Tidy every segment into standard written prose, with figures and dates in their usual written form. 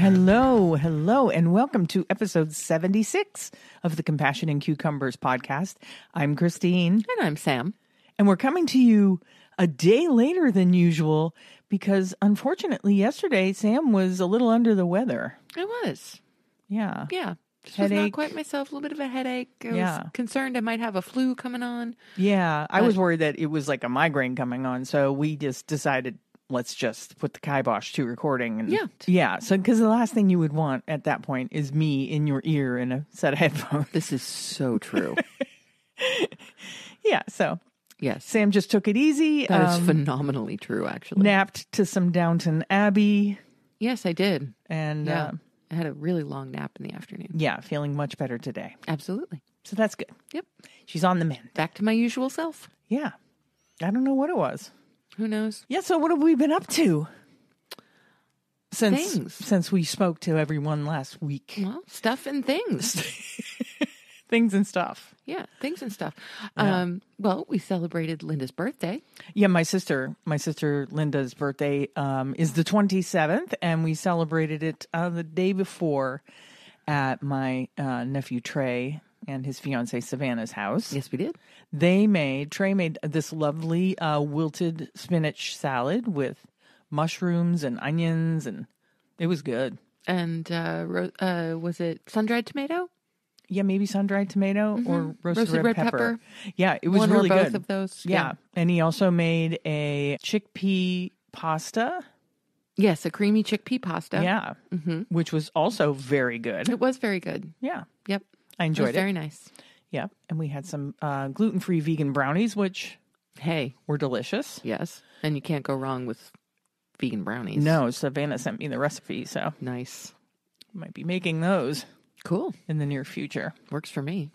Hello, and welcome to episode 76 of the Compassion and Cucumbers podcast. I'm Christine. And I'm Sam. And we're coming to you a day later than usual because, unfortunately, yesterday Sam was a little under the weather. I was. Yeah. Yeah. Just was not quite myself. A little bit of a headache. I was concerned I might have a flu coming on. Yeah. I was worried that it was like a migraine coming on. So we just decided, let's just put the kibosh to recording. And yeah. So, because the last thing you would want at that point is me in your ear in a set of headphones. This is so true. Yeah. So, yes. Sam just took it easy. That is phenomenally true, actually. Napped to some Downton Abbey. Yes, I did. And I had a really long nap in the afternoon. Yeah. Feeling much better today. Absolutely. So that's good. Yep. She's on the mend. Back to my usual self. Yeah. I don't know what it was. Who knows? Yeah, so what have we been up to since we spoke to everyone last week? Well, stuff and things. Things and stuff. Yeah, things and stuff. Yeah. Well, we celebrated Linda's birthday. Yeah, my sister Linda's birthday is the 27th, and we celebrated it the day before at my nephew Trey and his fiancée Savannah's house. Yes, we did. Trey made this lovely wilted spinach salad with mushrooms and onions, and it was good. And was it sun-dried tomato? Yeah, maybe sun-dried tomato or roasted red pepper. Yeah, it was One really or both good. Of those. Yeah, and he also made a chickpea pasta. Yes, a creamy chickpea pasta. Yeah, which was also very good. It was very good. Yeah. Yep. I enjoyed it. Very nice. Yeah, and we had some gluten-free vegan brownies, which were delicious. Yes, and you can't go wrong with vegan brownies. No, Savannah sent me the recipe, so nice. Might be making those. Cool. In the near future. Works for me.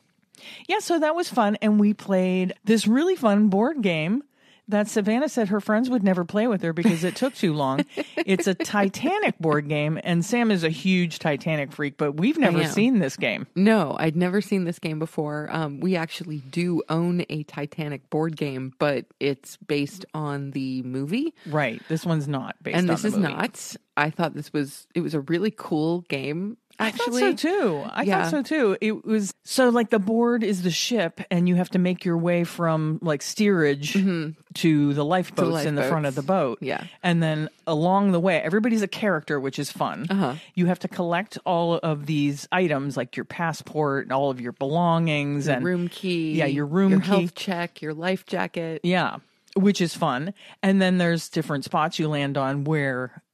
Yeah, so that was fun, and we played this really fun board game that Savannah said her friends would never play with her because it took too long. It's a Titanic board game, and Sam is a huge Titanic freak, but we've never seen this game. No, I'd never seen this game before. We actually do own a Titanic board game, but it's based on the movie. Right. This one's not based on the movie. And this is not. I thought it was a really cool game. Actually. I thought so too. It was like the board is the ship, and you have to make your way from like steerage to the lifeboats in the front of the boat. Yeah. And then along the way, everybody's a character, which is fun. You have to collect all of these items like your passport and all of your belongings and room key. Yeah, your room key. Your health check, your life jacket. Yeah, which is fun. And then there's different spots you land on where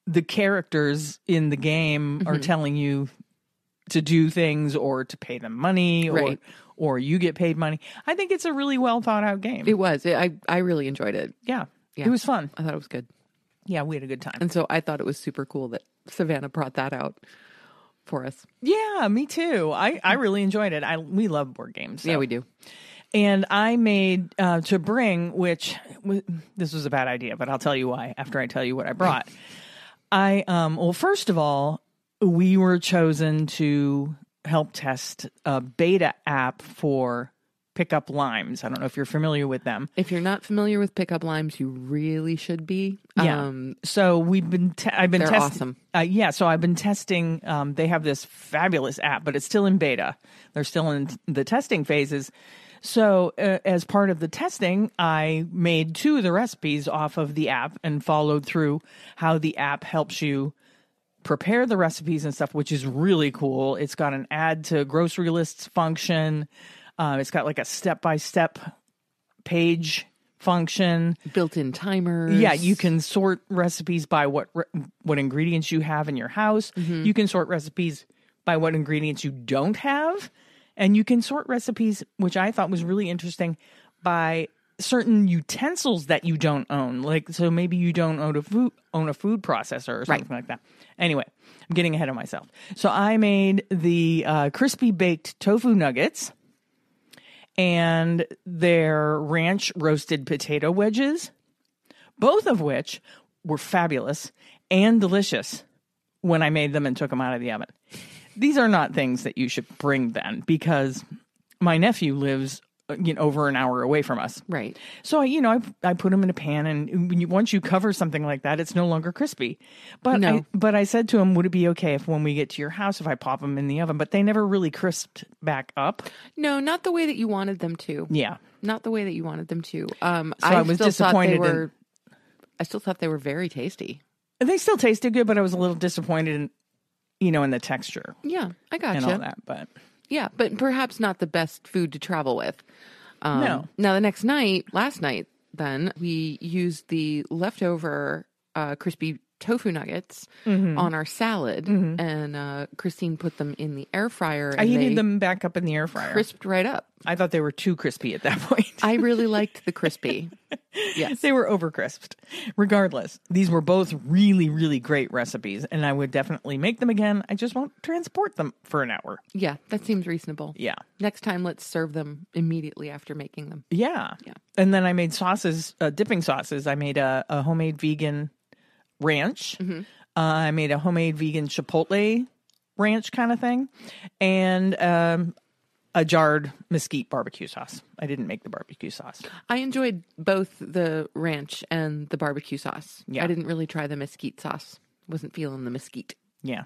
the characters in the game are telling you to do things or to pay them money or you get paid money. I think it's a really well thought out game. It was. I really enjoyed it. Yeah. It was fun. I thought it was good. Yeah, we had a good time. And so I thought it was super cool that Savannah brought that out for us. Yeah, me too. I really enjoyed it. We love board games. So. Yeah, we do. And I made to bring, this was a bad idea, but I'll tell you why after I tell you what I brought. Well, first of all, we were chosen to help test a beta app for Pickup Limes. I don't know if you're familiar with them. If you're not familiar with Pickup Limes, you really should be. Yeah. So we've been, I've been testing. Awesome. So I've been testing. They have this fabulous app, but it's still in beta. They're still in the testing phases. So as part of the testing, I made 2 of the recipes off of the app and followed through how the app helps you prepare the recipes and stuff, which is really cool. It's got an add to grocery lists function. It's got like a step-by-step page function. Built-in timers. Yeah, you can sort recipes by what ingredients you have in your house. You can sort recipes by what ingredients you don't have. And you can sort recipes, which I thought was really interesting, by certain utensils that you don't own. Like, so maybe you don't own a food processor or something like that. Anyway, I'm getting ahead of myself. So I made the crispy baked tofu nuggets and their ranch roasted potato wedges, both of which were fabulous and delicious when I made them and took them out of the oven. These are not things that you should bring then, because my nephew lives over an hour away from us. Right. So I put them in a pan, and once you cover something like that, it's no longer crispy. But I said to him, would it be okay if when we get to your house, if I pop them in the oven? But they never really crisped back up. No, not the way that you wanted them to. Yeah. Not the way that you wanted them to. So I was disappointed. I still thought they were very tasty. They still tasted good, but I was a little disappointed in the texture. Yeah, I gotcha. And all that, but... Yeah, but perhaps not the best food to travel with. No. Now, last night, then, we used the leftover crispy tofu nuggets on our salad, and Christine put them in the air fryer. I heated them back up in the air fryer. Crisped right up. I thought they were too crispy at that point. I really liked the crispy. Yes. They were over crisped. Regardless, these were both really, really great recipes, and I would definitely make them again. I just won't transport them for an hour. Yeah, that seems reasonable. Yeah. Next time, let's serve them immediately after making them. Yeah. And then I made sauces, dipping sauces. I made a homemade vegan ranch. I made a homemade vegan chipotle ranch kind of thing, and a jarred mesquite barbecue sauce. I didn't make the barbecue sauce. I enjoyed both the ranch and the barbecue sauce. Yeah. I didn't really try the mesquite sauce. Wasn't feeling the mesquite. Yeah.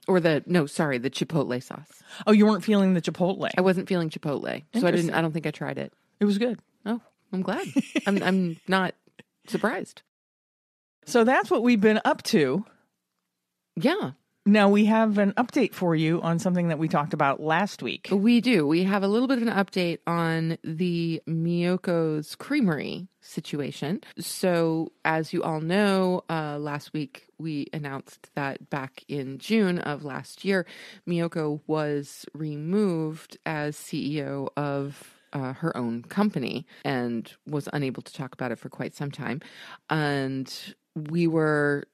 Or the chipotle sauce. Oh, you weren't feeling the chipotle? I wasn't feeling chipotle, so I don't think I tried it. It was good. Oh, I'm glad. I'm not surprised. So that's what we've been up to. Yeah. Now we have an update for you on something that we talked about last week. We do. We have a little bit of an update on the Miyoko's Creamery situation. So as you all know, last week we announced that back in June of last year, Miyoko was removed as CEO of her own company and was unable to talk about it for quite some time. And we were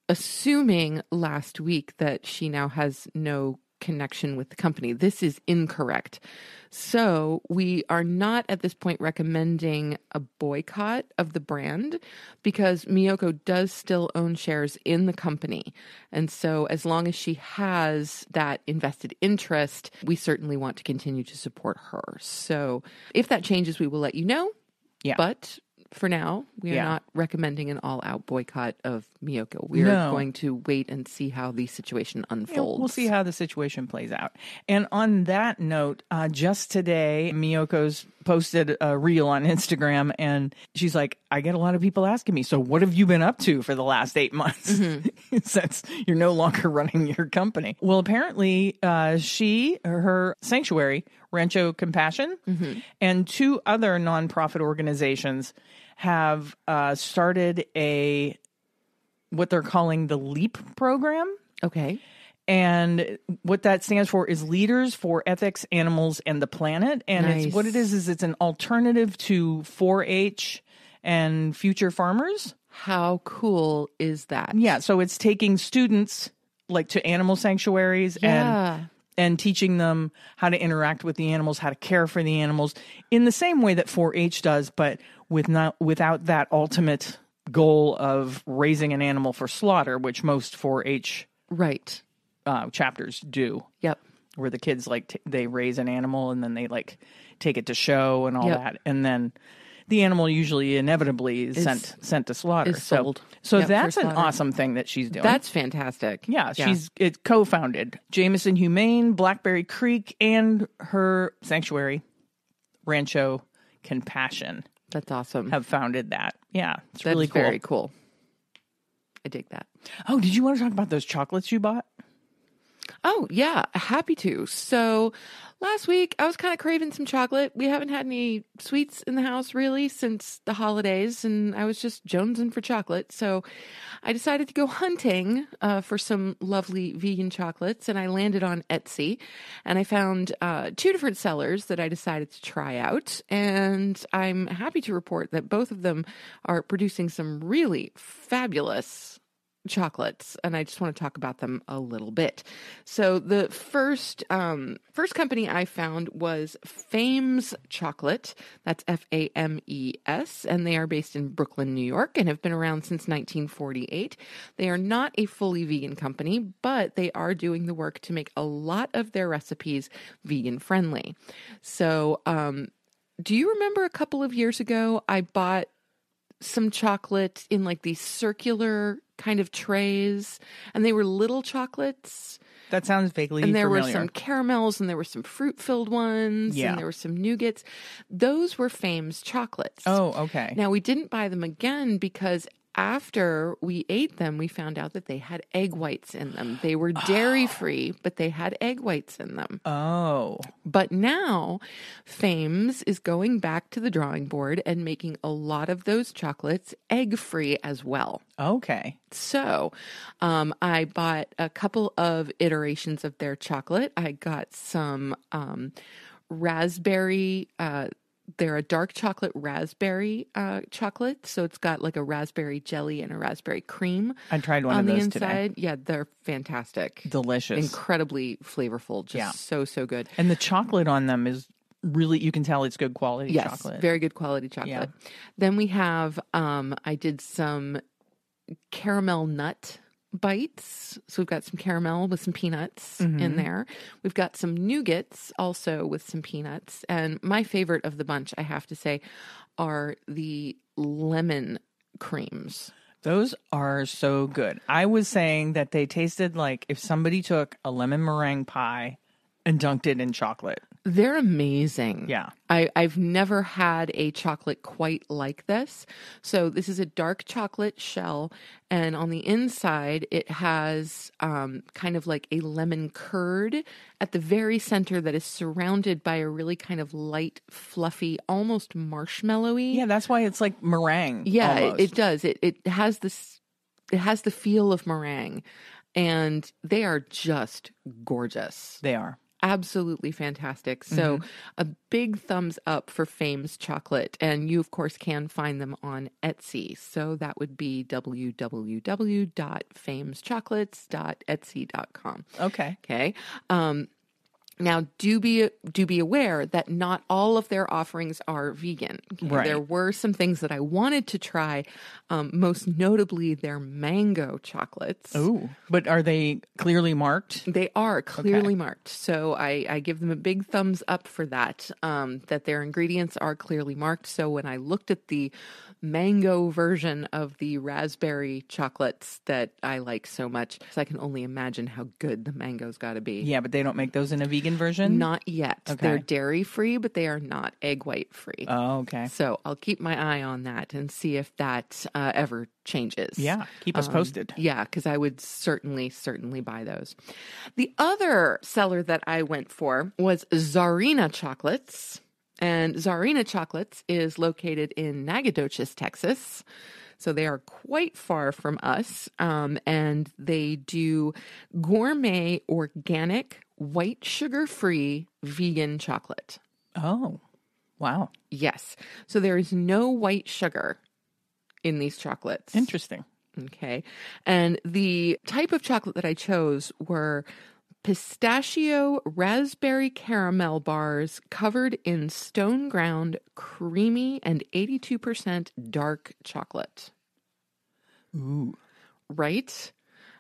assuming last week that she now has no connection with the company. This is incorrect. So we are not at this point recommending a boycott of the brand because Miyoko does still own shares in the company. And so as long as she has that invested interest, we certainly want to continue to support her. So if that changes, we will let you know. Yeah. But for now, we are not recommending an all-out boycott of Miyoko. We are going to wait and see how the situation unfolds. We'll see how the situation plays out. And on that note, just today, Miyoko's posted a reel on Instagram, and she's like, I get a lot of people asking me, so what have you been up to for the last 8 months since you're no longer running your company? Well, apparently her sanctuary, Rancho Compassion, and 2 other nonprofit organizations have started what they're calling the LEAP program. Okay. And what that stands for is Leaders for Ethics, Animals, and the Planet. And Nice. what it is it's an alternative to 4-H and Future Farmers. How cool is that? Yeah, so it's taking students like to animal sanctuaries and teaching them how to interact with the animals, how to care for the animals in the same way that 4-H does, but without that ultimate goal of raising an animal for slaughter, which most 4-H chapters do. Yep. Where the kids they raise an animal and then they take it to show and all that, and then the animal usually inevitably is sent to slaughter. Is sold. So that's an awesome thing that she's doing. That's fantastic. Yeah, it's co-founded. Jameson Humane, Blackberry Creek, and her sanctuary, Rancho Compassion. That's awesome. Have founded that. Yeah, it's That's really cool. very cool. I dig that. Oh, did you want to talk about those chocolates you bought? Oh, yeah, happy to. So last week, I was kind of craving some chocolate. We haven't had any sweets in the house really since the holidays, and I was just jonesing for chocolate. So I decided to go hunting for some lovely vegan chocolates, and I landed on Etsy, and I found 2 different sellers that I decided to try out, and I'm happy to report that both of them are producing some really fabulous chocolates, and I just want to talk about them a little bit. So the first company I found was Fames Chocolate. That's Fames, and they are based in Brooklyn, New York, and have been around since 1948. They are not a fully vegan company, but they are doing the work to make a lot of their recipes vegan friendly. So, do you remember a couple of years ago I bought some chocolate in like these circular kind of trays, and they were little chocolates? That sounds vaguely and there familiar. were some caramels, and there were some fruit-filled ones, Yeah. and there were some nougats. Those were Fames chocolates. Oh, okay. Now, we didn't buy them again because after we ate them, we found out that they had egg whites in them. They were dairy-free, but they had egg whites in them. Oh. But now, Fames is going back to the drawing board and making a lot of those chocolates egg-free as well. Okay. So, I bought a couple of iterations of their chocolate. I got some raspberry. They're a dark chocolate raspberry chocolate. So it's got like a raspberry jelly and a raspberry cream. I tried one on of the those inside. today. Yeah, they're fantastic. Delicious. Incredibly flavorful. Just so good. And the chocolate on them is really, you can tell it's good quality chocolate. Very good quality chocolate. Yeah. Then we have, I did some caramel nut bites. So we've got some caramel with some peanuts in there. We've got some nougats also with some peanuts. And my favorite of the bunch, I have to say, are the lemon creams. Those are so good. I was saying that they tasted like if somebody took a lemon meringue pie and dunked it in chocolate. They're amazing. Yeah. I've never had a chocolate quite like this. So this is a dark chocolate shell, and on the inside it has kind of like a lemon curd at the very center that is surrounded by a really kind of light, fluffy, almost marshmallowy. Yeah, that's why it's like meringue. Yeah, almost. it does. It has this. It has the feel of meringue, and they are just gorgeous. They are. Absolutely fantastic. So a big thumbs up for Fames Chocolate. And you, of course, can find them on Etsy. So that would be www.fameschocolates.etsy.com. Okay. Okay. Now, do be aware that not all of their offerings are vegan. Okay? Right. There were some things that I wanted to try, most notably their mango chocolates. Ooh, but are they clearly marked? They are clearly marked. So I give them a big thumbs up for that, that their ingredients are clearly marked. So when I looked at the mango version of the raspberry chocolates that I like so much, so I can only imagine how good the mango's got to be. Yeah, but they don't make those in a vegan version? Not yet. Okay. They're dairy free, but they are not egg white free. Oh, okay. So I'll keep my eye on that and see if that ever changes. Yeah, keep us posted. Yeah, because I would certainly buy those. The other seller that I went for was Czarina Chocolates. And Czarina Chocolates is located in Nacogdoches, Texas. So they are quite far from us. And they do gourmet, organic, white sugar-free vegan chocolate. Oh, wow. Yes. So there is no white sugar in these chocolates. Interesting. Okay. And the type of chocolate that I chose were pistachio raspberry caramel bars covered in stone ground creamy and 82% dark chocolate. Ooh. Right?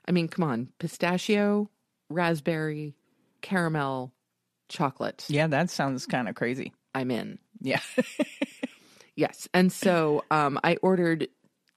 I mean, come on. Pistachio, raspberry, caramel, chocolate. Yeah, that sounds kind of crazy. I'm in. Yeah. Yes. And so I ordered,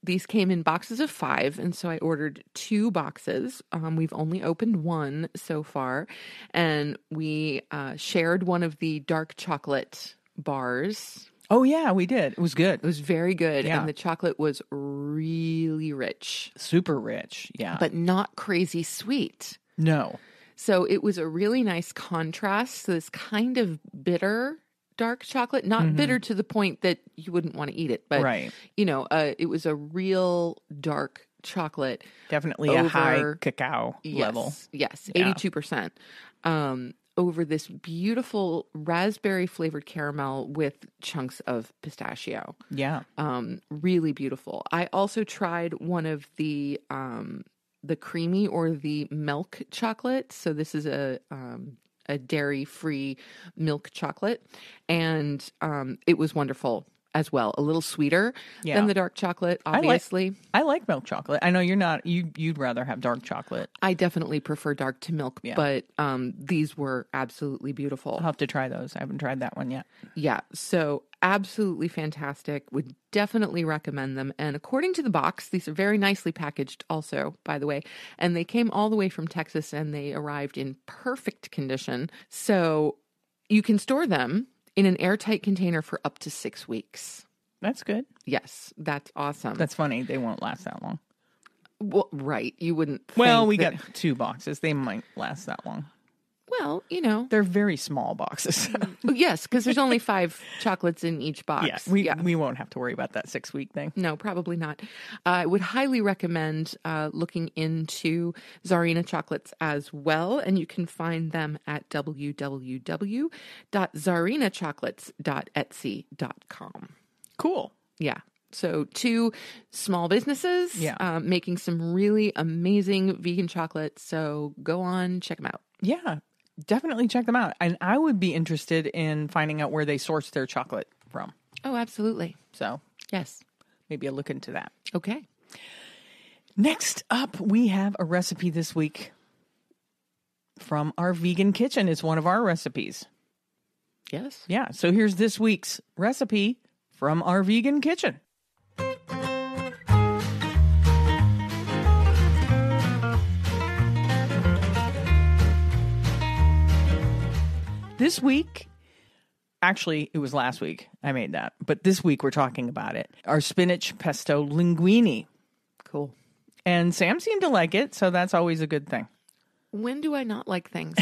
these came in boxes of 5. And so I ordered 2 boxes. We've only opened 1 so far. And we shared one of the dark chocolate bars. Oh, yeah, we did. It was good. It was very good. Yeah. And the chocolate was really rich. Super rich. Yeah. But not crazy sweet. No. So it was a really nice contrast to this kind of bitter dark chocolate, not bitter to the point that you wouldn't want to eat it, but Right. you know, it was a real dark chocolate. Definitely a high cacao level. Yes, Yeah. 82%. Over this beautiful raspberry flavored caramel with chunks of pistachio. Yeah. Really beautiful. I also tried one of the the creamy or the milk chocolate. So this is a dairy-free milk chocolate, and it was wonderful as well. A little sweeter than the dark chocolate, obviously. I like milk chocolate. I know you're not. You'd rather have dark chocolate. I definitely prefer dark to milk, but these were absolutely beautiful. I'll have to try those. I haven't tried that one yet. Yeah, so absolutely fantastic. Would definitely recommend them. And according to the box, these are very nicely packaged also, by the way. And they came all the way from Texas and they arrived in perfect condition. So you can store them in an airtight container for up to 6 weeks. That's good. Yes, that's awesome. That's funny. They won't last that long. Well, right. You wouldn't think Well, we got 2 boxes. They might last that long. Well, you know. They're very small boxes. Yes, because there's only 5 chocolates in each box. We won't have to worry about that 6-week thing. No, probably not. I would highly recommend looking into Czarina chocolates as well, and you can find them at www.czarinachocolates.etsy.com. Cool. Yeah. So 2 small businesses making some really amazing vegan chocolate. So go on, check them out. Yeah, definitely check them out. And I would be interested in finding out where they source their chocolate from. Oh, absolutely. So yes, maybe I'll look into that. Okay. Next up, we have a recipe this week from our vegan kitchen. It's one of our recipes. Yes. Yeah. So here's this week's recipe from our vegan kitchen. This week, actually, it was last week I made that, but this week we're talking about it. Our spinach pesto linguine. Cool. And Sam seemed to like it, so that's always a good thing. When do I not like things?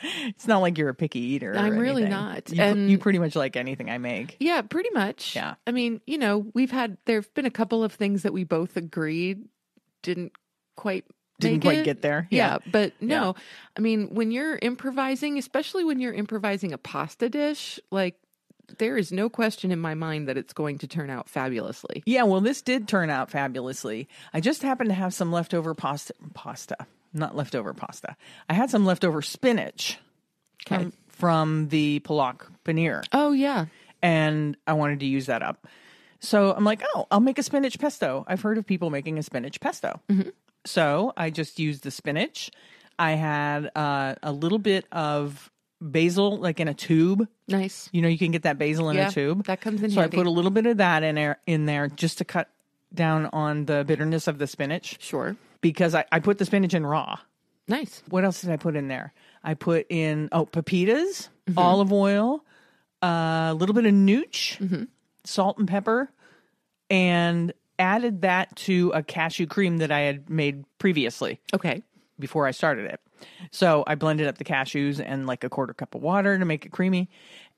It's not like you're a picky eater. I'm really anything. not. You pretty much like anything I make. Yeah, pretty much. Yeah. I mean, you know, there've been a couple of things that we both agreed didn't quite get there. Yeah, but no. Yeah. I mean, when you're improvising, especially when you're improvising a pasta dish, like there is no question in my mind that it's going to turn out fabulously. Yeah, well, this did turn out fabulously. I just happened to have some leftover pasta. Not leftover pasta. I had some leftover spinach from the Polak paneer. Oh, yeah. And I wanted to use that up. So I'm like, I'll make a spinach pesto. I've heard of people making a spinach pesto. Mm-hmm. So I just used the spinach. I had a little bit of basil, like in a tube. Nice. You know, you can get that basil in a tube. That comes in so handy. I put a little bit of that in there just to cut down on the bitterness of the spinach. Sure. Because I put the spinach in raw. Nice. What else did I put in there? I put in, pepitas, olive oil, a little bit of nooch, salt and pepper, and added that to a cashew cream that I had made previously. Okay. Before I started it. So I blended up the cashews and like a 1/4 cup of water to make it creamy,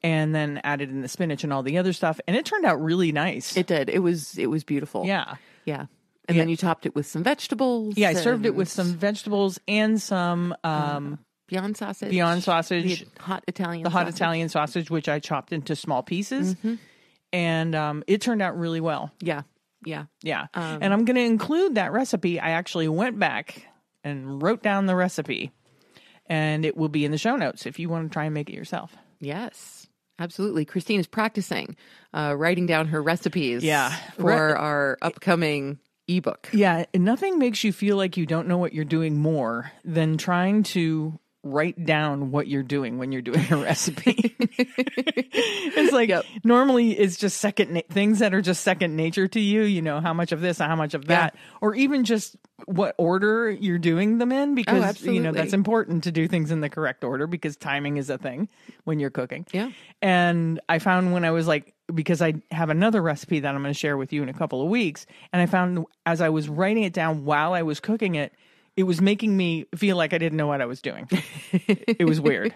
and then added in the spinach and all the other stuff. And it turned out really nice. It did. It was beautiful. Yeah. Yeah. And then you topped it with some vegetables. Yeah, I served it with some vegetables and some Beyond sausage. The hot Italian the hot Italian sausage, which I chopped into small pieces. And it turned out really well. Yeah. Yeah. Yeah. And I'm going to include that recipe. I actually went back and wrote down the recipe, and it will be in the show notes if you want to try and make it yourself. Yes, absolutely. Christine is practicing writing down her recipes for our upcoming ebook. Yeah, nothing makes you feel like you don't know what you're doing more than trying to write down what you're doing when you're doing a recipe. It's like normally it's just things that are just second nature to you, you know, how much of this, how much of that, or even just what order you're doing them in, because you know that's important to do things in the correct order, because timing is a thing when you're cooking. Yeah. And I found when I was like, because I have another recipe that I'm going to share with you in a couple of weeks, and I found as I was writing it down while I was cooking it, it was making me feel like I didn't know what I was doing. It was weird.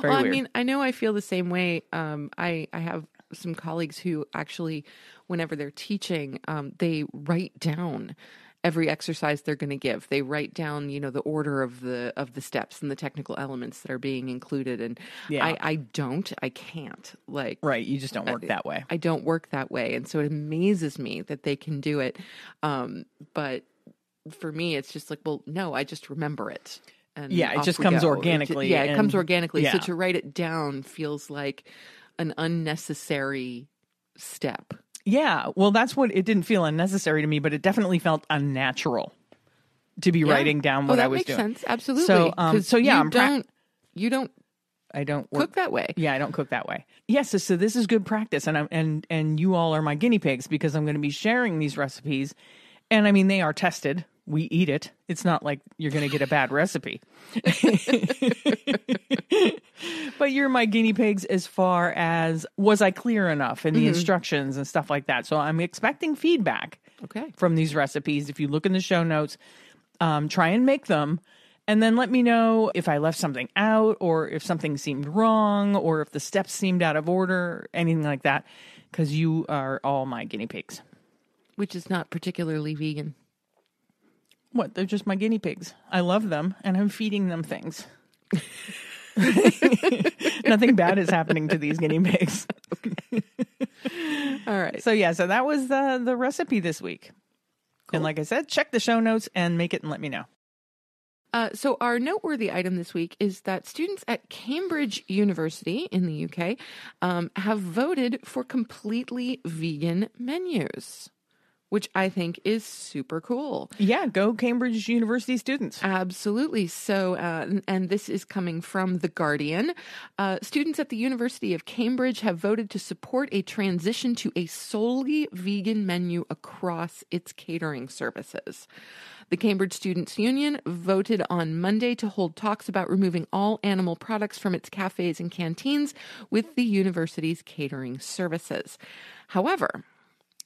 Very weird. I mean, I know I feel the same way. I have some colleagues who actually, whenever they're teaching, they write down every exercise they're going to give. They write down, you know, the order of the steps and the technical elements that are being included. And I can't. Like, right. You just don't work that way. I don't work that way. And so it amazes me that they can do it. But for me, it's just like, well, no, I just remember it. And Yeah, it just comes organically. It comes organically. Yeah. So to write it down feels like an unnecessary step. Yeah, well, that's what it didn't feel unnecessary to me, but it definitely felt unnatural to be writing down what I was doing. That makes sense. Absolutely. So yeah, you don't cook that way. Yeah, I don't cook that way. Yes, so this is good practice, and you all are my guinea pigs because I'm going to be sharing these recipes, and I mean they are tested. We eat it. It's not like you're going to get a bad recipe. But you're my guinea pigs as far as was I clear enough in the instructions and stuff like that. So I'm expecting feedback from these recipes. If you look in the show notes, try and make them. And then let me know if I left something out or if something seemed wrong or if the steps seemed out of order, anything like that, because you are all my guinea pigs. Which is not particularly vegan. What? They're just my guinea pigs. I love them, and I'm feeding them things. Nothing bad is happening to these guinea pigs. All right. So that was the recipe this week. Cool. And like I said, check the show notes and make it and let me know. So our noteworthy item this week is that students at Cambridge University in the UK have voted for completely vegan menus, which I think is super cool. Yeah, go Cambridge University students. Absolutely. So, and this is coming from The Guardian. Students at the University of Cambridge have voted to support a transition to a solely vegan menu across its catering services. The Cambridge Students' Union voted on Monday to hold talks about removing all animal products from its cafes and canteens with the university's catering services. However,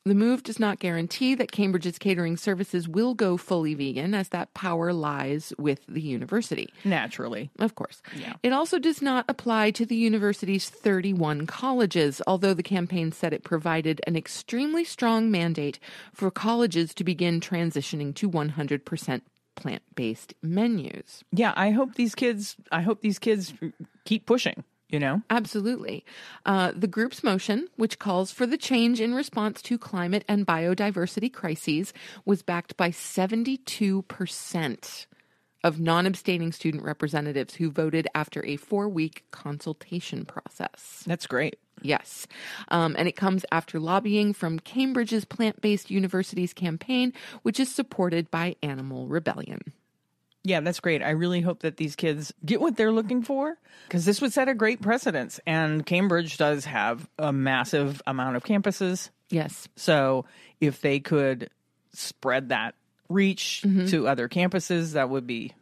the move does not guarantee that Cambridge's catering services will go fully vegan, as that power lies with the university. Naturally. Of course. Yeah. It also does not apply to the university's 31 colleges, although the campaign said it provided an extremely strong mandate for colleges to begin transitioning to 100% plant-based menus. Yeah, I hope these kids keep pushing. You know? Absolutely. The group's motion, which calls for the change in response to climate and biodiversity crises, was backed by 72% of non-abstaining student representatives who voted after a 4-week consultation process. That's great. Yes. And it comes after lobbying from Cambridge's Plant-Based Universities campaign, which is supported by Animal Rebellion. Yeah, that's great. I really hope that these kids get what they're looking for, because this would set a great precedence. And Cambridge does have a massive amount of campuses. Yes. So if they could spread that reach to other campuses, that would be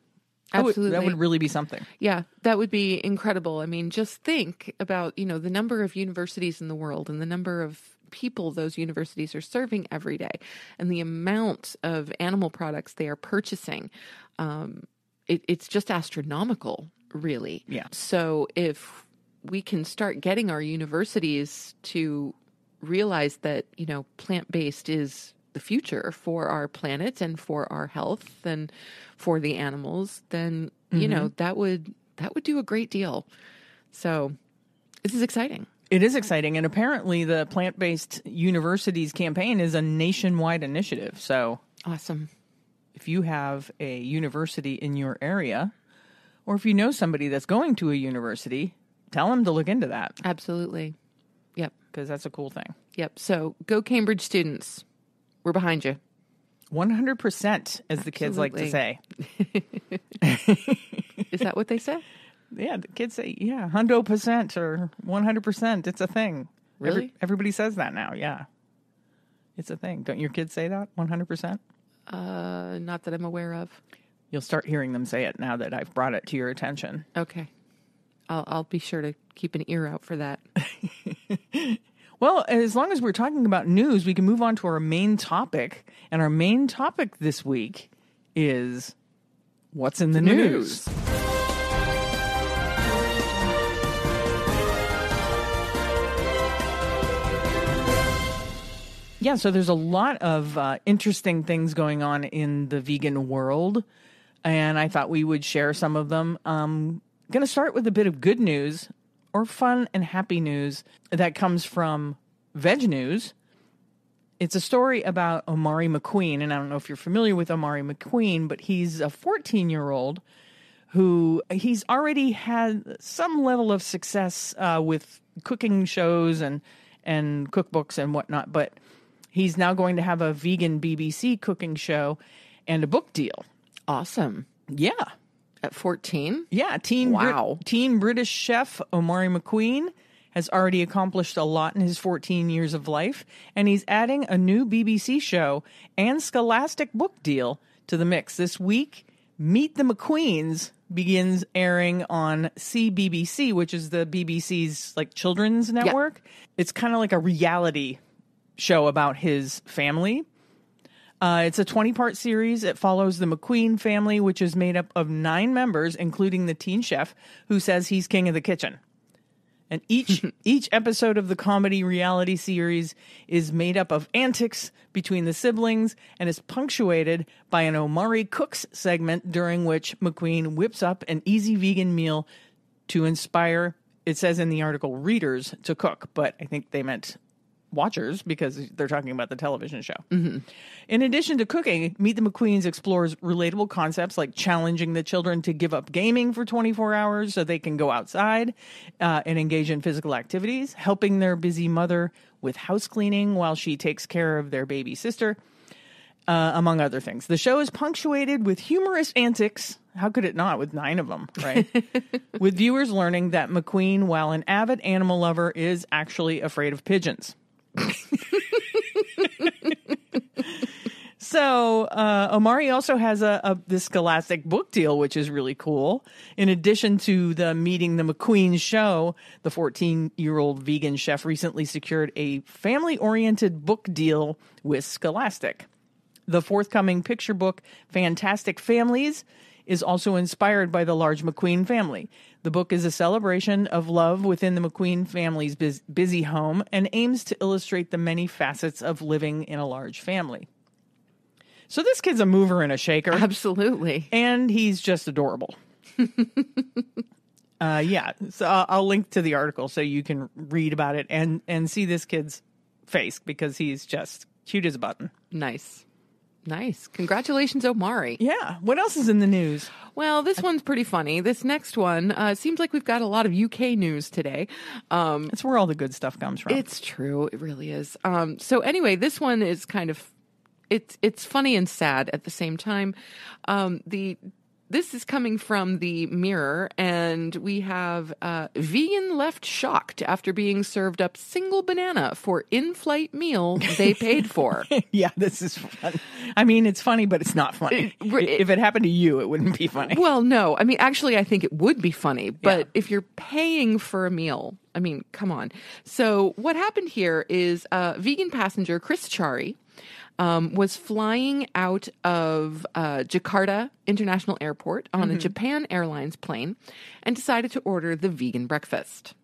absolutely. That would really be something. Yeah, that would be incredible. I mean, just think about, the number of universities in the world and the number of people those universities are serving every day and the amount of animal products they are purchasing. It's just astronomical, really. Yeah. So if we can start getting our universities to realize that, plant-based is the future for our planet and for our health and for the animals, then, that would do a great deal. So this is exciting. It is exciting. And apparently the Plant-Based Universities campaign is a nationwide initiative. So awesome. If you have a university in your area, or if you know somebody that's going to a university, tell them to look into that. Absolutely. Yep. Because that's a cool thing. Yep. So go Cambridge students. We're behind you. 100%, as the kids like to say. Is that what they say? Yeah, the kids say, 100% or 100%. It's a thing. Really? Everybody says that now, yeah. It's a thing. Don't your kids say that, 100%? Not that I'm aware of. You'll start hearing them say it now that I've brought it to your attention. Okay. I'll be sure to keep an ear out for that. Well, as long as we're talking about news, we can move on to our main topic. And our main topic this week is what's in the news. Yeah, so there's a lot of interesting things going on in the vegan world, and I thought we would share some of them. I'm going to start with a bit of good news, or fun and happy news, that comes from Veg News. It's a story about Omari McQueen, and I don't know if you're familiar with Omari McQueen, but he's a 14-year-old who he's already had some level of success with cooking shows and cookbooks and whatnot, but he's now going to have a vegan BBC cooking show and a book deal. Awesome. Yeah. At 14? Yeah. Wow. Teen British chef Omari McQueen has already accomplished a lot in his 14 years of life, and he's adding a new BBC show and Scholastic book deal to the mix. This week, Meet the McQueens begins airing on CBBC, which is the BBC's like children's network. Yeah. It's kind of like a reality show about his family. It's a 20-part series. It follows the McQueen family, which is made up of 9 members, including the teen chef, who says he's king of the kitchen. And each episode of the comedy reality series is made up of antics between the siblings and is punctuated by an Omari Cooks segment during which McQueen whips up an easy vegan meal to inspire, it says in the article, readers to cook. But I think they meant watchers because they're talking about the television show. Mm-hmm. In addition to cooking, Meet the McQueens explores relatable concepts like challenging the children to give up gaming for 24 hours so they can go outside and engage in physical activities, helping their busy mother with house cleaning while she takes care of their baby sister, among other things. The show is punctuated with humorous antics. How could it not with 9 of them, right? With viewers learning that McQueen, while an avid animal lover, is actually afraid of pigeons. So Omari also has this Scholastic book deal, which is really cool. In addition to the Meeting the McQueen show, the 14-year-old vegan chef recently secured a family-oriented book deal with Scholastic. The forthcoming picture book, Fantastic Families, is also inspired by the large McQueen family. The book is a celebration of love within the McQueen family's busy home and aims to illustrate the many facets of living in a large family. So this kid's a mover and a shaker. Absolutely. And he's just adorable. Yeah, so I'll link to the article so you can read about it and see this kid's face because he's just cute as a button. Nice. Congratulations, Omari. Yeah. What else is in the news? Well, this one's pretty funny. This next one seems like we've got a lot of UK news today. It's where all the good stuff comes from. It's true. It really is. So anyway, this one is kind of, it's funny and sad at the same time. This is coming from the Mirror, and we have vegan left shocked after being served up single banana for in-flight meal they paid for. Yeah, this is fun. I mean, it's funny, but it's not funny. If it happened to you, it wouldn't be funny. Well, no. I mean, actually, I think it would be funny, but yeah. If you're paying for a meal, I mean, come on. So what happened here is vegan passenger Chris Chari was flying out of Jakarta International Airport on a Japan Airlines plane and decided to order the vegan breakfast.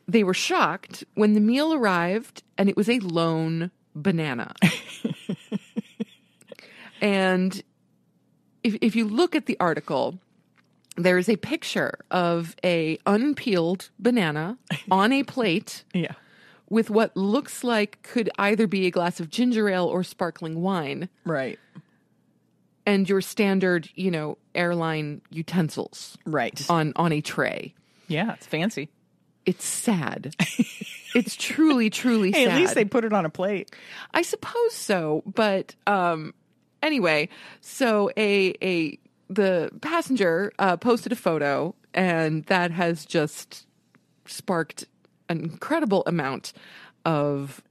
They were shocked when the meal arrived and it was a lone banana. And if you look at the article, there is a picture of a unpeeled banana on a plate. Yeah. With what looks like could either be a glass of ginger ale or sparkling wine. Right. And your standard, airline utensils. Right. On a tray. Yeah, it's fancy. It's sad. It's truly, truly sad. At least they put it on a plate. I suppose so. But anyway, so the passenger posted a photo, and that has just sparked an incredible amount of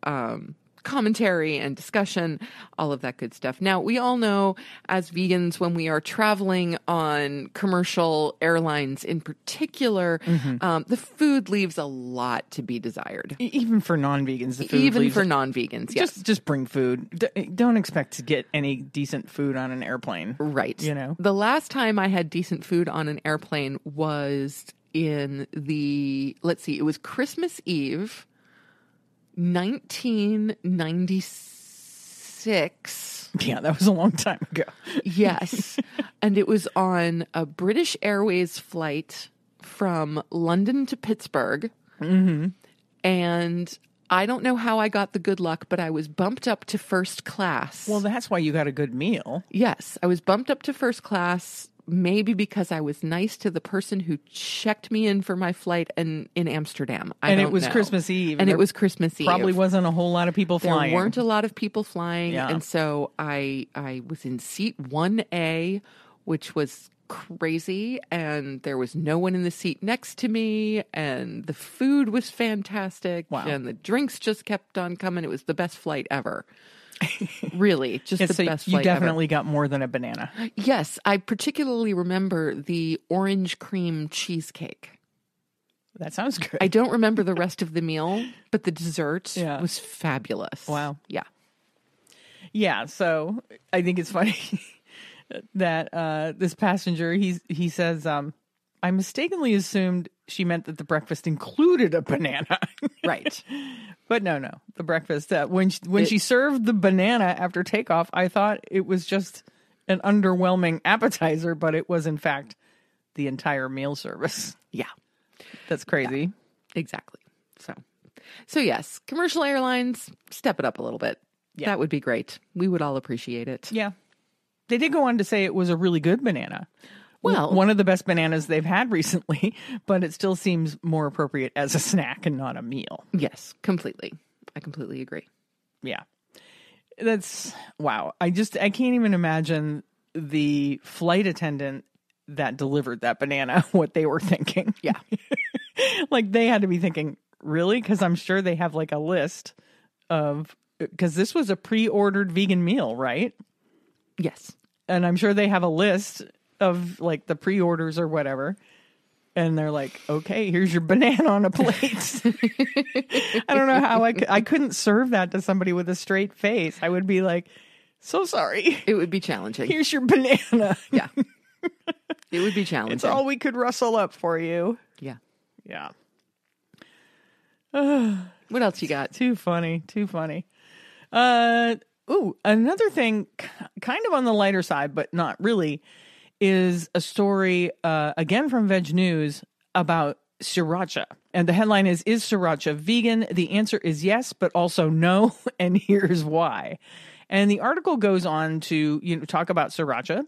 commentary and discussion, all of that good stuff. Now, we all know as vegans, when we are traveling on commercial airlines in particular, the food leaves a lot to be desired. Even for non-vegans, the food Even leaves for non-vegans, yes. Just bring food. Don't expect to get any decent food on an airplane. Right. The last time I had decent food on an airplane was in it was Christmas Eve, 1996. Yeah, that was a long time ago. Yes. And it was on a British Airways flight from London to Pittsburgh. Mm-hmm. And I don't know how I got the good luck, but I was bumped up to first class. Well, that's why you got a good meal. Yes, I was bumped up to first class, maybe because I was nice to the person who checked me in for my flight in Amsterdam. And it was Christmas Eve. And it was Christmas Eve. Probably wasn't a whole lot of people flying. There weren't a lot of people flying. Yeah. And so I was in seat 1A, which was crazy. And there was no one in the seat next to me. And the food was fantastic. Wow. And the drinks just kept on coming. It was the best flight ever. Really, just the best flight You definitely ever. got more than a banana. Yes, I particularly remember the orange cream cheesecake. That sounds good. I don't remember the rest of the meal, but the dessert Yeah. was fabulous. Wow. Yeah. Yeah, so I think it's funny that this passenger, he says, I mistakenly assumed she meant that the breakfast included a banana. Right. But no. The breakfast, when she served the banana after takeoff, I thought it was just an underwhelming appetizer, but it was in fact the entire meal service. Yeah. That's crazy. Yeah, exactly. So yes, commercial airlines, step it up a little bit. Yeah. That would be great. We would all appreciate it. Yeah. They did go on to say it was a really good banana. Well, one of the best bananas they've had recently, but it still seems more appropriate as a snack and not a meal. Yes, completely. I completely agree. Yeah. That's wow. I can't even imagine the flight attendant that delivered that banana, what they were thinking. Yeah. Like they had to be thinking, really? Because I'm sure they have like a list of, because this was a pre-ordered vegan meal, right? Yes. And I'm sure they have a list of like the pre-orders or whatever. And they're like, okay, here's your banana on a plate. I don't know how I couldn't serve that to somebody with a straight face. I would be like, so sorry. It would be challenging. Here's your banana. Yeah. It would be challenging. It's all we could rustle up for you. Yeah. Yeah. What else you got? Too funny. Another thing kind of on the lighter side, but not really, is a story, again from Veg News, about sriracha. And the headline is sriracha vegan? The answer is yes, but also no, and here's why. And the article goes on to talk about sriracha,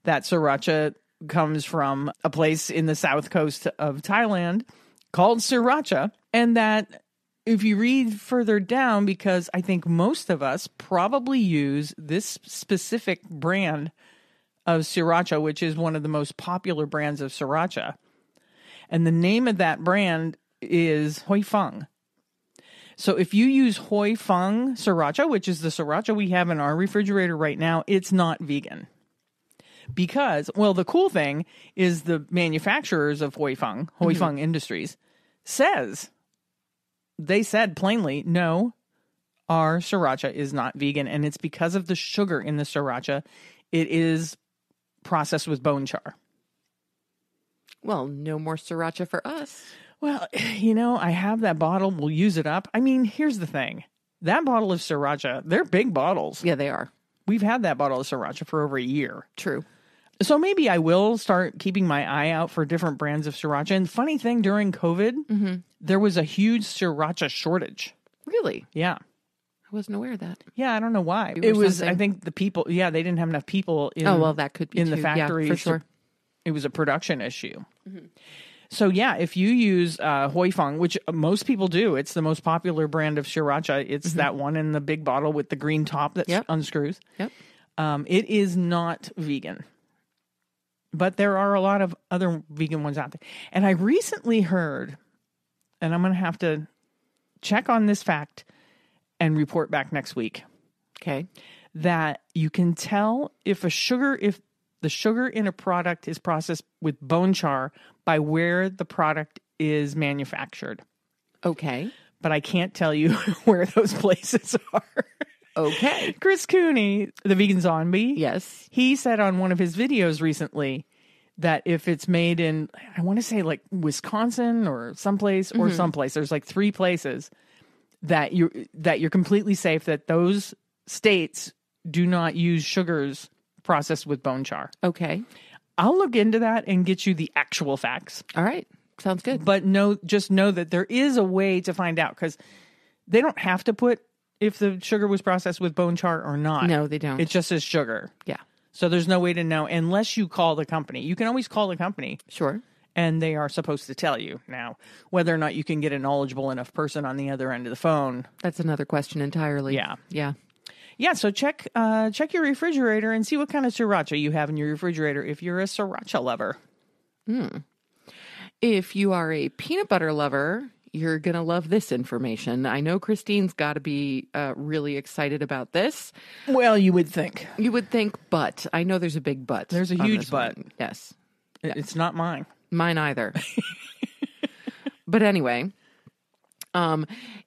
that sriracha comes from a place in the south coast of Thailand called sriracha, and that if you read further down, because I think most of us probably use this specific brand of sriracha, which is one of the most popular brands of sriracha. And the name of that brand is Hoi Fung. So if you use Hoi Fung sriracha, which is the sriracha we have in our refrigerator right now, it's not vegan. Because, well, the cool thing is the manufacturers of Hoi Fung Industries, they said plainly, no, our sriracha is not vegan. And it's because of the sugar in the sriracha. It is processed with bone char. Well, no more sriracha for us. Well, I have that bottle. We'll use it up. I mean, here's the thing. That bottle of sriracha, they're big bottles. Yeah, they are. We've had that bottle of sriracha for over a year. True. So maybe I will start keeping my eye out for different brands of sriracha. And funny thing, during COVID, there was a huge sriracha shortage. Really? Yeah. I wasn't aware of that. Yeah, I don't know why. It was, I think the people, they didn't have enough people in, that could be in the too. factories. Yeah, for sure. It was a production issue. Mm-hmm. So yeah, if you use Hoi Fung, which most people do, it's the most popular brand of sriracha. It's that one in the big bottle with the green top that unscrews. Yep. It is not vegan. But there are a lot of other vegan ones out there. And I recently heard, and I'm going to have to check on this fact and report back next week. Okay. That you can tell if the sugar in a product is processed with bone char by where the product is manufactured. Okay. But I can't tell you where those places are. Okay. Chris Cooney, the vegan zombie. Yes. He said on one of his videos recently that if it's made in, I want to say like Wisconsin or someplace, there's like 3 places that you're completely safe, that those states do not use sugars processed with bone char. Okay. I'll look into that and get you the actual facts. All right. Sounds good. But just know that there is a way to find out, because They don't have to put if the sugar was processed with bone char or not. No, they don't. It just says sugar. Yeah. So there's no way to know unless you call the company. You can always call the company. Sure. And they are supposed to tell you. Now, whether or not you can get a knowledgeable enough person on the other end of the phone. That's another question entirely. Yeah. Yeah. Yeah, so check your refrigerator and see what kind of sriracha you have in your refrigerator if you're a sriracha lover. If you are a peanut butter lover, you're going to love this information. I know Christine's got to be really excited about this. Well, you would think. You would think, but I know there's a big but. There's a huge but. One. Yes. It's not mine. Mine either. But anyway,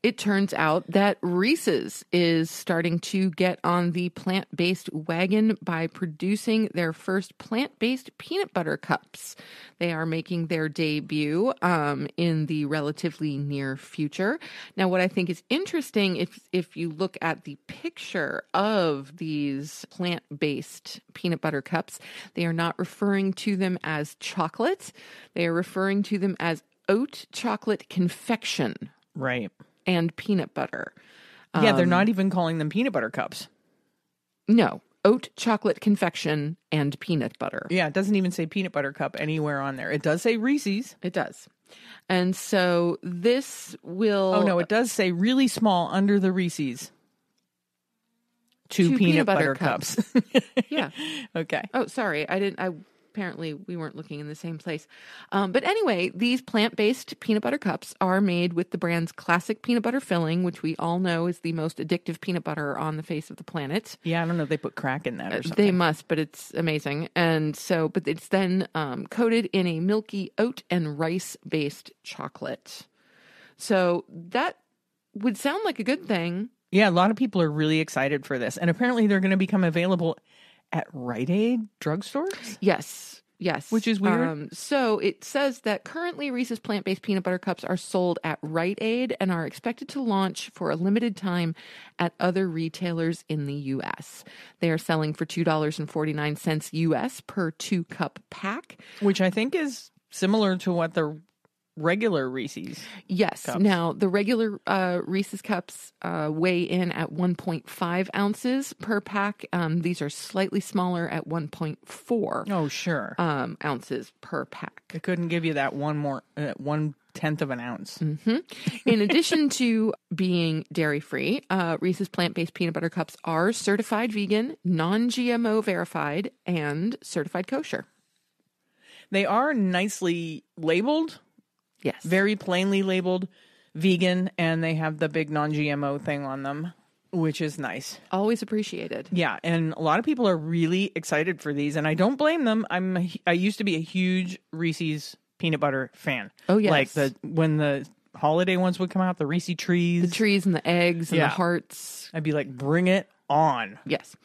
it turns out that Reese's is starting to get on the plant-based wagon by producing their first plant-based peanut butter cups. They are making their debut in the relatively near future. Now, what I think is interesting, if you look at the picture of these plant-based peanut butter cups, they are not referring to them as chocolate. They are referring to them as oat chocolate confection. Right. And peanut butter. Yeah, they're not even calling them peanut butter cups. No. Oat chocolate confection and peanut butter. Yeah, it doesn't even say peanut butter cup anywhere on there. It does say Reese's. It does. And so this will... Oh, no, it does say really small under the Reese's. Two peanut butter cups. Yeah. Okay. Oh, sorry. Apparently we weren't looking in the same place. But anyway, these plant-based peanut butter cups are made with the brand's classic peanut butter filling, which we all know is the most addictive peanut butter on the face of the planet. Yeah, I don't know if they put crack in that or something. They must, but it's amazing. And so, but it's then coated in a milky oat and rice-based chocolate. So that would sound like a good thing. Yeah, a lot of people are really excited for this. And apparently they're going to become available at Rite Aid drugstores? Yes. Which is weird. So it says that currently Reese's plant-based peanut butter cups are sold at Rite Aid and are expected to launch for a limited time at other retailers in the U.S. They are selling for $2.49 U.S. per 2-cup pack. Which I think is similar to what the regular Reese's Yes. cups. Now, the regular Reese's cups weigh in at 1.5 ounces per pack. These are slightly smaller at 1.4 Oh, sure. ounces per pack. It couldn't give you that 1/10 of an ounce. In addition to being dairy-free, Reese's plant-based peanut butter cups are certified vegan, non-GMO verified, and certified kosher. They are nicely labeled. Yes. Very plainly labeled vegan, and they have the big non-GMO thing on them, which is nice. Always appreciated. Yeah, and a lot of people are really excited for these, and I don't blame them. I used to be a huge Reese's peanut butter fan. Oh, yes. Like when the holiday ones would come out, the Reese trees. The trees and the eggs and the hearts. I'd be like, bring it on. Yes.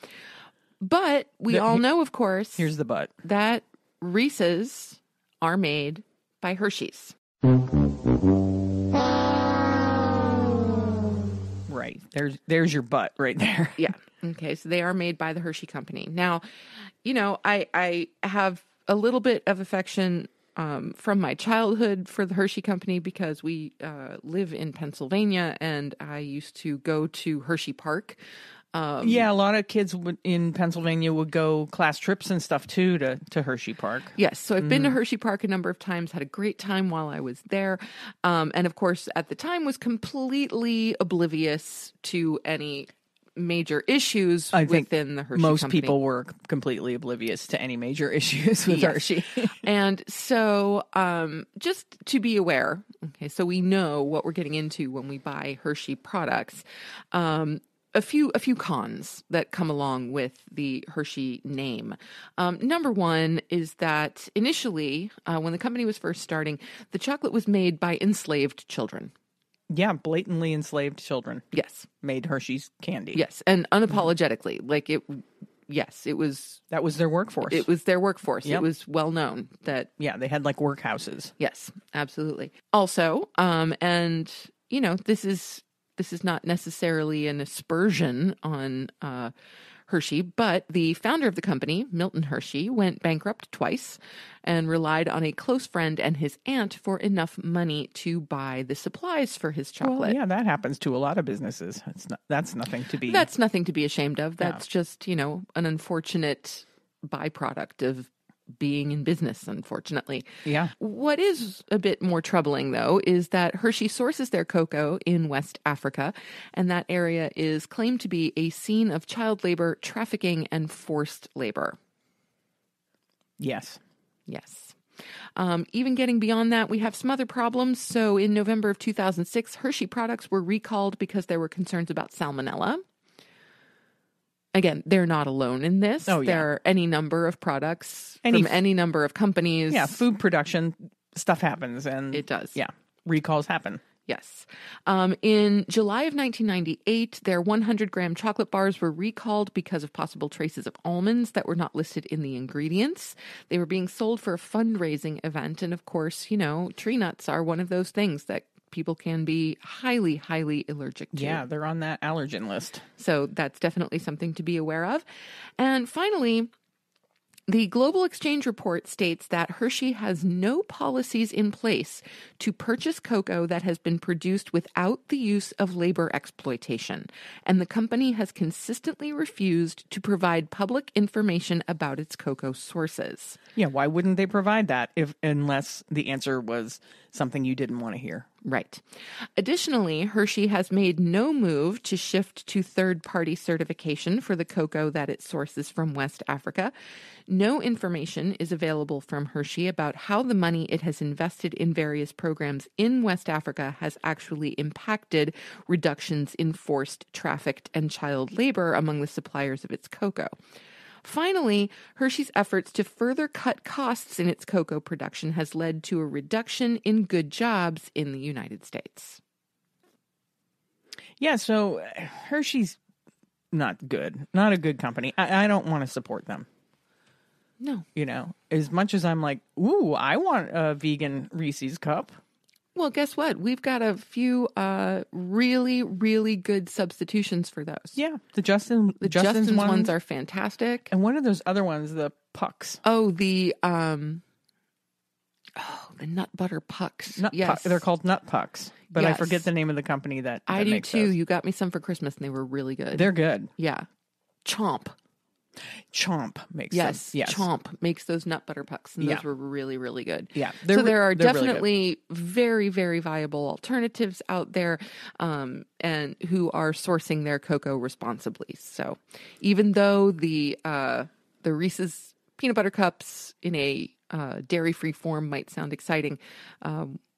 But we all know, of course, Here's the but. that Reese's are made by Hershey's. Right. There's your butt right there. Yeah. Okay. So they are made by the Hershey Company. Now, I have a little bit of affection from my childhood for the Hershey Company because we live in Pennsylvania and I used to go to Hershey Park. Yeah, a lot of kids in Pennsylvania would go class trips and stuff too to Hershey Park. Yes, so I've been to Hershey Park a number of times, had a great time while I was there, and of course at the time was completely oblivious to any major issues within the Hershey most Company. People were completely oblivious to any major issues with Hershey. And so just to be aware, okay, so we know what we're getting into when we buy Hershey products. A few cons that come along with the Hershey name. Number one is that initially, when the company was first starting, the chocolate was made by enslaved children. Yeah, blatantly enslaved children. Yes. Made Hershey's candy. Yes, and unapologetically. It was... That was their workforce. It was their workforce. Yep. It was well known that... Yeah, they had like workhouses. Yes, absolutely. Also, this is not necessarily an aspersion on Hershey, but the founder of the company, Milton Hershey, went bankrupt twice and relied on a close friend and his aunt for enough money to buy the supplies for his chocolate. Well, yeah, that happens to a lot of businesses. That's nothing to be... That's nothing to be ashamed of. That's just, an unfortunate byproduct of being in business, unfortunately. Yeah. What is a bit more troubling, though, is that Hershey sources their cocoa in West Africa, and that area is claimed to be a scene of child labor, trafficking, and forced labor. Yes. Yes. Even getting beyond that, we have some other problems. So in November of 2006, Hershey products were recalled because there were concerns about salmonella. Again, they're not alone in this. Oh, yeah. There are any number of products from any number of companies. Yeah, food production stuff happens. And it does. Yeah, recalls happen. Yes. In July of 1998, their 100-gram chocolate bars were recalled because of possible traces of almonds that were not listed in the ingredients. They were being sold for a fundraising event. And of course, tree nuts are one of those things that people can be highly, highly allergic to. Yeah, they're on that allergen list. So that's definitely something to be aware of. And finally, the Global Exchange Report states that Hershey has no policies in place to purchase cocoa that has been produced without the use of labor exploitation, and the company has consistently refused to provide public information about its cocoa sources. Yeah, why wouldn't they provide that unless the answer was something you didn't want to hear? Right. Additionally, Hershey has made no move to shift to third-party certification for the cocoa that it sources from West Africa. No information is available from Hershey about how the money it has invested in various programs in West Africa has actually impacted reductions in forced, trafficked, and child labor among the suppliers of its cocoa. Finally, Hershey's efforts to further cut costs in its cocoa production has led to a reduction in good jobs in the United States. Yeah, so Hershey's not good. Not a good company. I don't want to support them. No. As much as I'm like, ooh, I want a vegan Reese's cup. Well, guess what? We've got a few really, really good substitutions for those. Yeah, the Justin's ones are fantastic. And what are those other ones? The pucks. Oh, the nut butter pucks. They're called nut pucks, but yes. I forget the name of the company that I do makes too. those. You got me some for Christmas, and they were really good. They're good. Yeah, Chomp makes yes, them. Yes, Chomp makes those nut butter pucks, and those were really, really good. Yeah, so there are really definitely very, very viable alternatives out there, and who are sourcing their cocoa responsibly. So even though the Reese's peanut butter cups in a dairy-free form might sound exciting,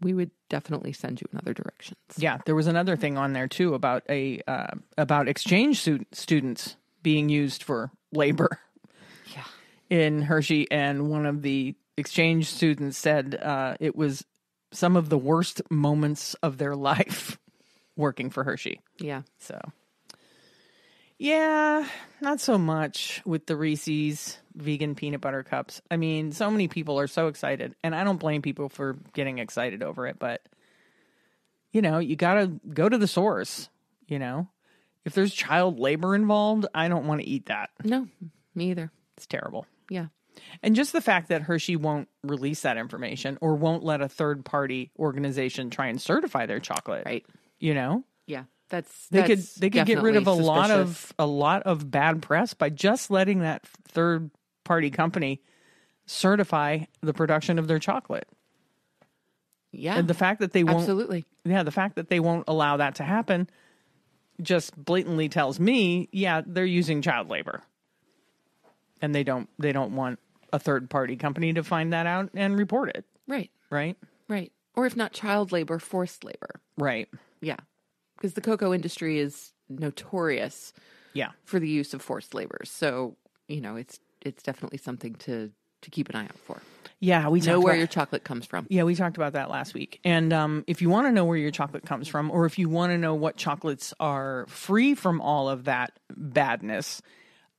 we would definitely send you in other directions. Yeah, there was another thing on there too about about exchange students being used for labor. Yeah, in Hershey, and one of the exchange students said it was some of the worst moments of their life working for Hershey. Yeah. So, yeah, not so much with the Reese's vegan peanut butter cups. I mean, so many people are so excited, and I don't blame people for getting excited over it, but, you got to go to the source, If there's child labor involved, I don't want to eat that. No, me either. It's terrible. Yeah. And just the fact that Hershey won't release that information or won't let a third-party organization try and certify their chocolate. Right. Yeah. They could get rid of a lot of bad press by just letting that third-party company certify the production of their chocolate. Yeah. And the fact that they won't absolutely. Yeah, the fact that they won't allow that to happen just blatantly tells me, they're using child labor. And they don't want a third party company to find that out and report it. Right. Right? Right. Or if not child labor, forced labor. Right. Yeah. Because the cocoa industry is notorious for the use of forced labor. So, it's definitely something to keep an eye out for. Yeah, we know where your chocolate comes from. Yeah, we talked about that last week. And if you want to know where your chocolate comes from, or if you want to know what chocolates are free from all of that badness,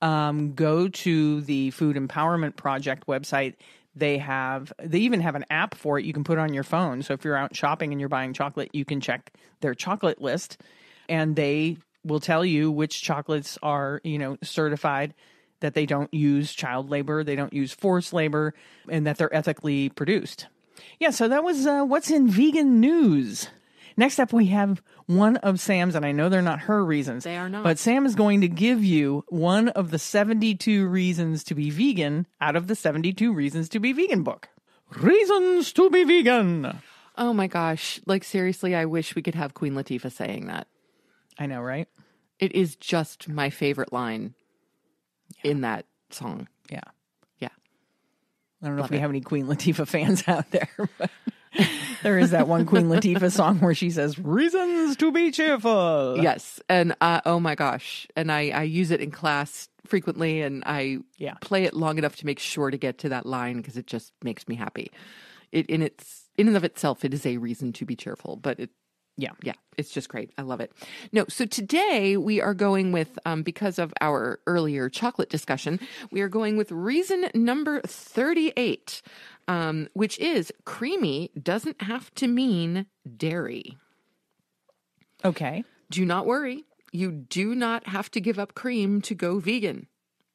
go to the Food Empowerment Project website. They even have an app for it you can put on your phone. So if you're out shopping and you're buying chocolate, you can check their chocolate list, and they will tell you which chocolates are, certified, that they don't use child labor, they don't use forced labor, and that they're ethically produced. Yeah, so that was what's in vegan news. Next up, we have one of Sam's, and I know they're not her reasons. They are not. But Sam is going to give you one of the 72 reasons to be vegan out of the 72 reasons to be vegan book. Reasons to be vegan. Oh my gosh. Like, seriously, I wish we could have Queen Latifah saying that. I know, right? It is just my favorite line in that song. Yeah. Yeah. I don't know if we have any Queen Latifah fans out there, but there is that one Queen Latifah song where she says, reasons to be cheerful. Yes. And oh my gosh. And I use it in class frequently, and I play it long enough to make sure to get to that line because it just makes me happy. In and of itself, it is a reason to be cheerful, but yeah, it's just great. I love it. No, so today we are going with, because of our earlier chocolate discussion, we are going with reason number 38, which is creamy doesn't have to mean dairy. Okay. Do not worry. You do not have to give up cream to go vegan.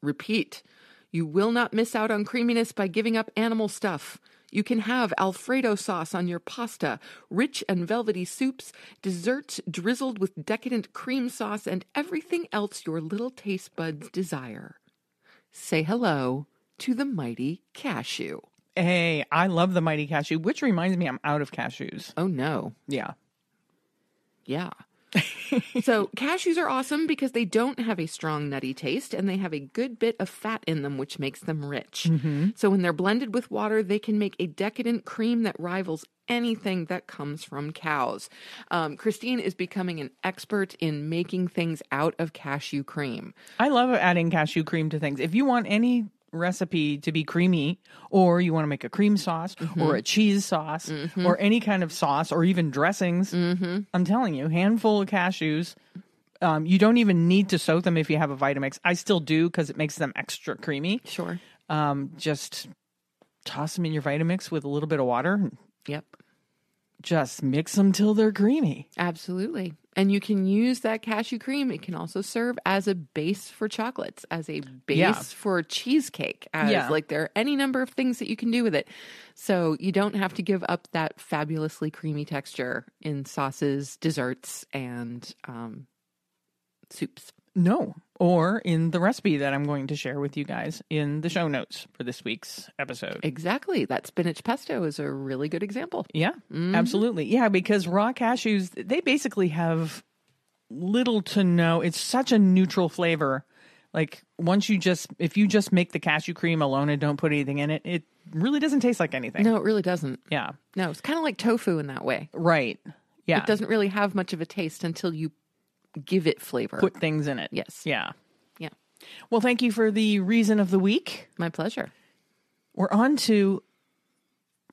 Repeat, you will not miss out on creaminess by giving up animal stuff. You can have Alfredo sauce on your pasta, rich and velvety soups, desserts drizzled with decadent cream sauce, and everything else your little taste buds desire. Say hello to the mighty cashew. Hey, I love the mighty cashew, which reminds me I'm out of cashews. Oh, no. Yeah. Yeah. So cashews are awesome because they don't have a strong nutty taste and they have a good bit of fat in them, which makes them rich. Mm-hmm. So when they're blended with water, they can make a decadent cream that rivals anything that comes from cows. Christine is becoming an expert in making things out of cashew cream. I love adding cashew cream to things. If you want any recipe to be creamy, or you want to make a cream sauce or a cheese sauce or any kind of sauce or even dressings, I'm telling you, handful of cashews. You don't even need to soak them if you have a Vitamix. I still do because it makes them extra creamy. Sure. Just toss them in your Vitamix with a little bit of water. Yep. Just mix them till they're creamy. Absolutely. And you can use that cashew cream. It can also serve as a base for chocolates, as a base for cheesecake. Like there are any number of things that you can do with it. So you don't have to give up that fabulously creamy texture in sauces, desserts, and soups. No. Or in the recipe that I'm going to share with you guys in the show notes for this week's episode. Exactly. That spinach pesto is a really good example. Yeah, absolutely. Yeah, because raw cashews, they basically have little to no, it's such a neutral flavor. Like if you just make the cashew cream alone and don't put anything in it, it really doesn't taste like anything. No, it really doesn't. Yeah. No, it's kind of like tofu in that way. Right. Yeah. It doesn't really have much of a taste until you give it flavor. Put things in it. Yes. Yeah. Yeah. Well, thank you for the reason of the week. My pleasure. We're on to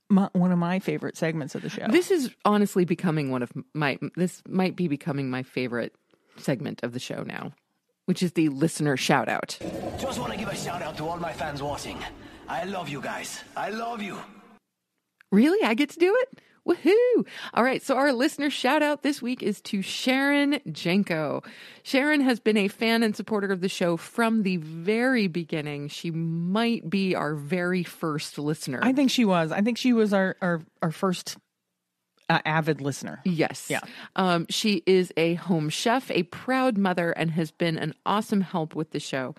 one of my favorite segments of the show. This is honestly becoming this might be becoming my favorite segment of the show now, which is the listener shout out. Just want to give a shout out to all my fans watching. I love you guys. I love you. Really? I get to do it? Woohoo! All right, so our listener shout out this week is to Sharon Genco. Sharon has been a fan and supporter of the show from the very beginning. She might be our very first listener. I think she was. I think she was our first avid listener. Yes. Yeah. She is a home chef, a proud mother, and has been an awesome help with the show.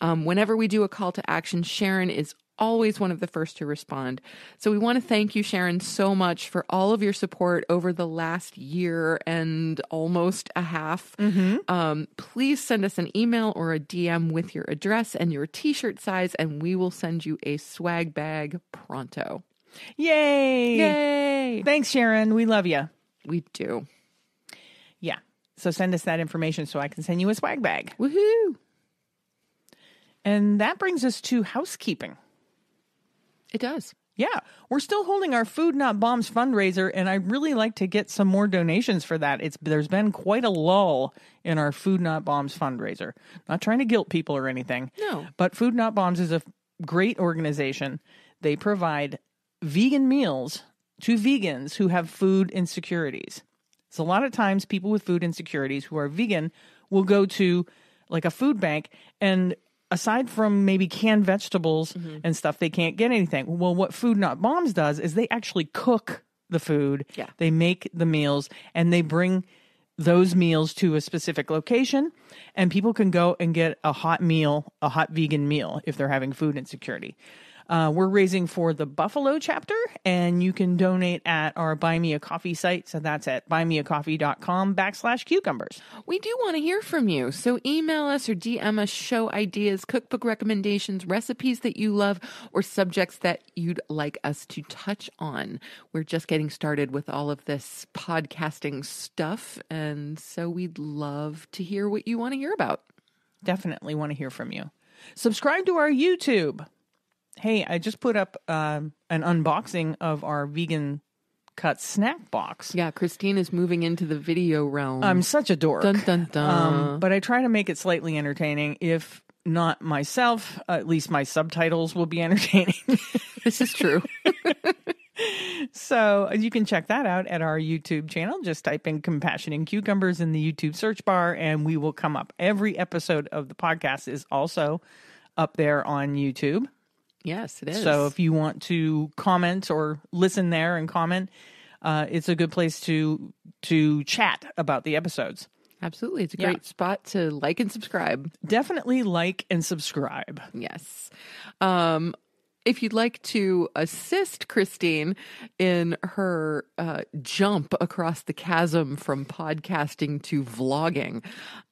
Whenever we do a call to action, Sharon is always one of the first to respond. So we want to thank you, Sharon, so much for all of your support over the last year and almost a half. Please send us an email or a DM with your address and your t-shirt size, and we will send you a swag bag pronto. Yay! Yay! Thanks, Sharon. We love you. We do. Yeah. So send us that information so I can send you a swag bag. Woohoo! And that brings us to housekeeping. It does. Yeah. We're still holding our Food Not Bombs fundraiser, and I'd really like to get some more donations for that. There's been quite a lull in our Food Not Bombs fundraiser. Not trying to guilt people or anything. No. But Food Not Bombs is a great organization. They provide vegan meals to vegans who have food insecurities. So a lot of times people with food insecurities who are vegan will go to like a food bank, and aside from maybe canned vegetables and stuff, they can't get anything. Well, what Food Not Bombs does is they actually cook the food. Yeah. They make the meals, and they bring those meals to a specific location, and people can go and get a hot meal, a hot vegan meal if they're having food insecurity. We're raising for the Buffalo chapter, and you can donate at our Buy Me a Coffee site. So that's at buymeacoffee.com/cucumbers. We do want to hear from you. So email us or DM us show ideas, cookbook recommendations, recipes that you love, or subjects that you'd like us to touch on. We're just getting started with all of this podcasting stuff, and so we'd love to hear what you want to hear about. Definitely want to hear from you. Subscribe to our YouTube. Hey, I just put up an unboxing of our vegan cut snack box. Yeah, Christine is moving into the video realm. I'm such a dork. Dun, dun, dun. But I try to make it slightly entertaining. If not myself, at least my subtitles will be entertaining. This is true. So you can check that out at our YouTube channel. Just type in Compassion and Cucumbers in the YouTube search bar, and we will come up. Every episode of the podcast is also up there on YouTube. Yes, it is. So if you want to comment or listen there and comment, it's a good place to chat about the episodes. Absolutely. It's a great spot to like and subscribe. Definitely like and subscribe. Yes. If you'd like to assist Christine in her jump across the chasm from podcasting to vlogging.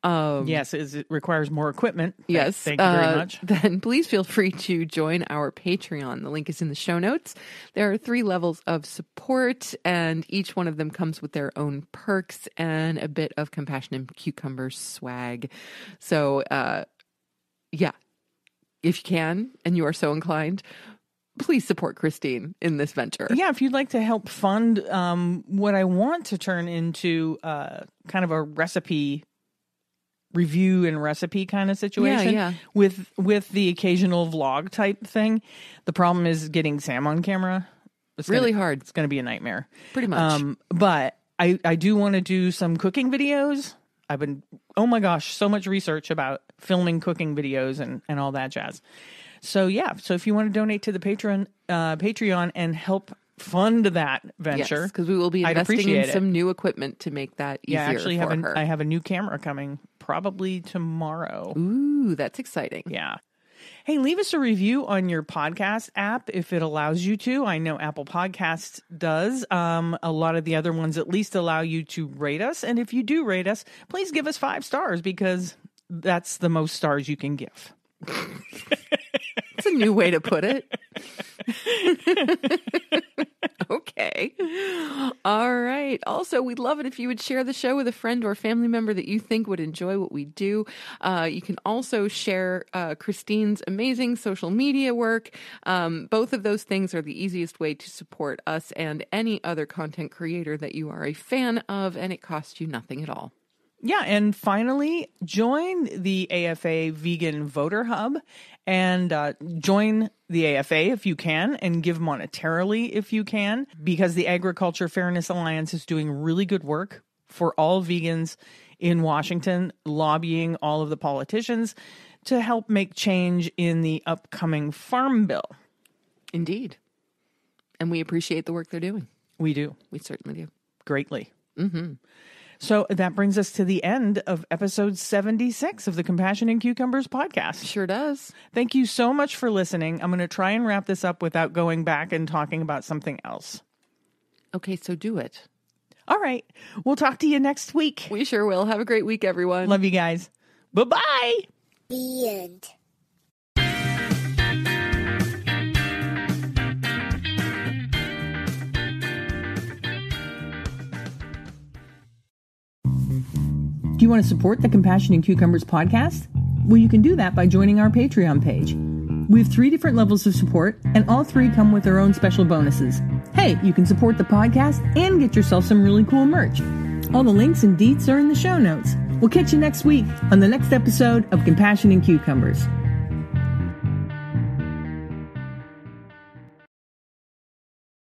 Yes, it requires more equipment. Yes. Thank you very much. Then please feel free to join our Patreon. The link is in the show notes. There are 3 levels of support, and each one of them comes with their own perks and a bit of Compassion and Cucumbers swag. So, if you can, and you are so inclined, please support Christine in this venture. Yeah, if you'd like to help fund what I want to turn into kind of a recipe review and recipe kind of situation with the occasional vlog type thing. The problem is getting Sam on camera. It's really hard. It's going to be a nightmare. Pretty much. But I do want to do some cooking videos. I've been, oh my gosh, so much research about filming cooking videos and all that jazz. So so if you want to donate to the Patreon and help fund that venture, because we will be investing in some new equipment to make that easier. I have a new camera coming probably tomorrow. Ooh, that's exciting. Yeah. Hey, leave us a review on your podcast app if it allows you to. I know Apple Podcasts does. A lot of the other ones at least allow you to rate us. And if you do rate us, please give us 5 stars, because that's the most stars you can give. That's a new way to put it. Okay. All right. Also, we'd love it if you would share the show with a friend or family member that you think would enjoy what we do. You can also share Christine's amazing social media work. Both of those things are the easiest way to support us and any other content creator that you are a fan of, and it costs you nothing at all. Yeah, and finally, join the AFA Vegan Voter Hub, and join the AFA if you can, and give monetarily if you can, because the Agriculture Fairness Alliance is doing really good work for all vegans in Washington, lobbying all of the politicians to help make change in the upcoming Farm Bill. Indeed. And we appreciate the work they're doing. We do. We certainly do. Greatly. Mm-hmm. So that brings us to the end of episode 76 of the Compassion and Cucumbers podcast. Sure does. Thank you so much for listening. I'm going to try and wrap this up without going back and talking about something else. Okay, so do it. All right. We'll talk to you next week. We sure will. Have a great week, everyone. Love you guys. Bye-bye. The end. Do you want to support the Compassion and Cucumbers podcast? Well, you can do that by joining our Patreon page. We have 3 different levels of support, and all 3 come with their own special bonuses. Hey, you can support the podcast and get yourself some really cool merch. All the links and deets are in the show notes. We'll catch you next week on the next episode of Compassion and Cucumbers.